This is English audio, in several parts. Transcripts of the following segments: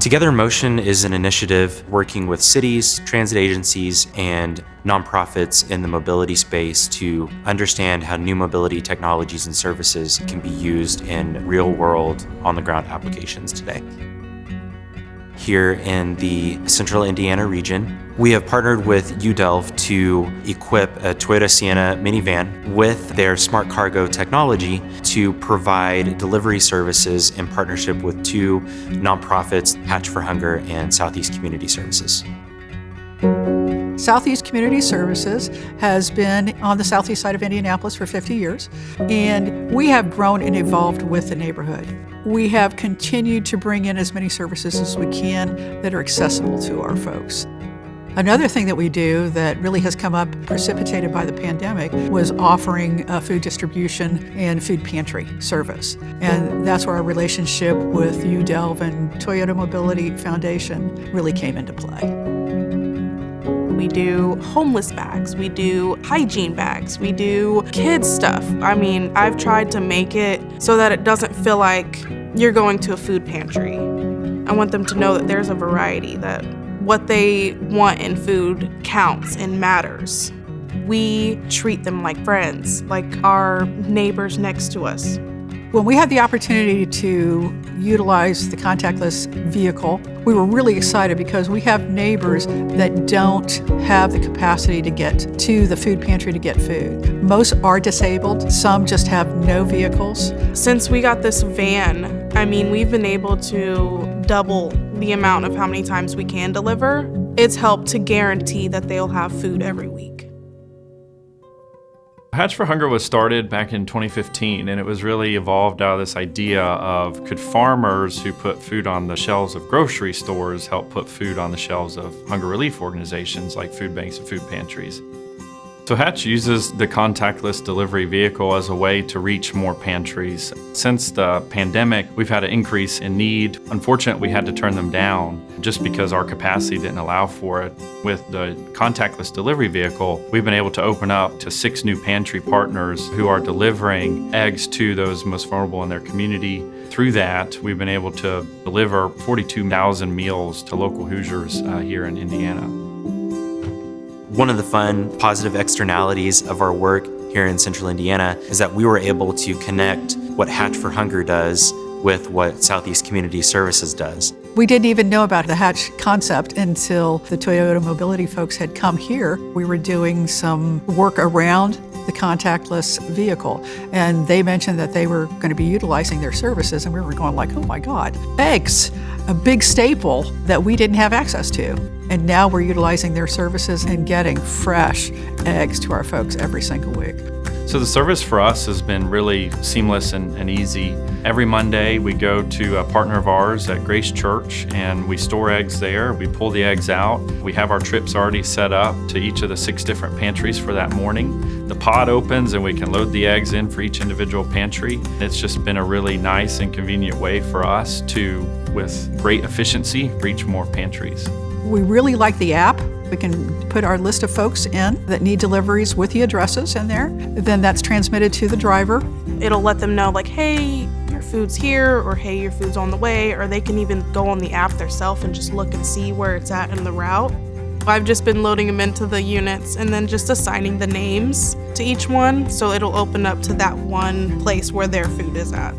Together in Motion is an initiative working with cities, transit agencies, and nonprofits in the mobility space to understand how new mobility technologies and services can be used in real-world, on-the-ground applications today. Here in the central Indiana region, we have partnered with Udelv to equip a Toyota Sienna minivan with their smart cargo technology to provide delivery services in partnership with two nonprofits, Hatch for Hunger and Southeast Community Services. Southeast Community Services has been on the southeast side of Indianapolis for 50 years, and we have grown and evolved with the neighborhood. We have continued to bring in as many services as we can that are accessible to our folks. Another thing that we do that really has come up precipitated by the pandemic was offering food distribution and food pantry service. And that's where our relationship with Udelv and Toyota Mobility Foundation really came into play. We do homeless bags, we do hygiene bags, we do kids stuff. I mean, I've tried to make it so that it doesn't feel like you're going to a food pantry. I want them to know that there's a variety, that what they want in food counts and matters. We treat them like friends, like our neighbors next to us. When we had the opportunity to utilize the contactless vehicle, we were really excited because we have neighbors that don't have the capacity to get to the food pantry to get food. Most are disabled, some just have no vehicles. Since we got this van, I mean, we've been able to double the amount of how many times we can deliver. It's helped to guarantee that they'll have food every week. Hatch for Hunger was started back in 2015, and it was really evolved out of this idea of could farmers who put food on the shelves of grocery stores help put food on the shelves of hunger relief organizations like food banks and food pantries. So Hatch uses the contactless delivery vehicle as a way to reach more pantries. Since the pandemic, we've had an increase in need. Unfortunately, we had to turn them down just because our capacity didn't allow for it. With the contactless delivery vehicle, we've been able to open up to 6 new pantry partners who are delivering eggs to those most vulnerable in their community. Through that, we've been able to deliver 42,000 meals to local Hoosiers here in Indiana. One of the fun, positive externalities of our work here in Central Indiana is that we were able to connect what Hatch for Hunger does with what Southeast Community Services does. We didn't even know about the Hatch concept until the Toyota Mobility folks had come here. We were doing some work around the contactless vehicle, and they mentioned that they were going to be utilizing their services, and we were going like, oh my God, eggs, a big staple that we didn't have access to. And now we're utilizing their services and getting fresh eggs to our folks every single week. So the service for us has been really seamless and easy. Every Monday we go to a partner of ours at Grace Church and we store eggs there. We pull the eggs out. We have our trips already set up to each of the 6 different pantries for that morning. The pod opens and we can load the eggs in for each individual pantry. It's just been a really nice and convenient way for us to, with great efficiency, reach more pantries. We really like the app. We can put our list of folks in that need deliveries with the addresses in there. Then that's transmitted to the driver. It'll let them know like, hey, your food's here, or hey, your food's on the way, or they can even go on the app themselves and just look and see where it's at in the route. I've just been loading them into the units and then just assigning the names to each one, so it'll open up to that one place where their food is at.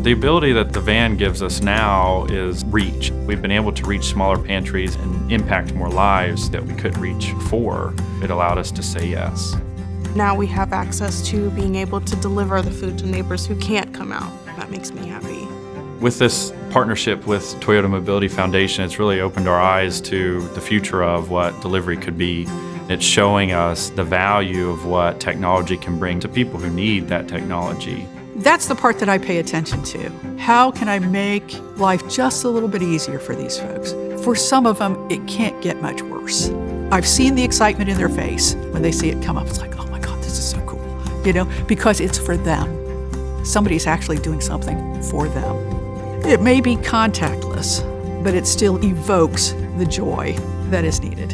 The ability that the van gives us now is reach. We've been able to reach smaller pantries and impact more lives that we couldn't reach before. It allowed us to say yes. Now we have access to being able to deliver the food to neighbors who can't come out. That makes me happy. With this partnership with Toyota Mobility Foundation, it's really opened our eyes to the future of what delivery could be. It's showing us the value of what technology can bring to people who need that technology. That's the part that I pay attention to. How can I make life just a little bit easier for these folks? For some of them, it can't get much worse. I've seen the excitement in their face when they see it come up. It's like, oh my God, this is so cool, because it's for them. Somebody's actually doing something for them. It may be contactless, but it still evokes the joy that is needed.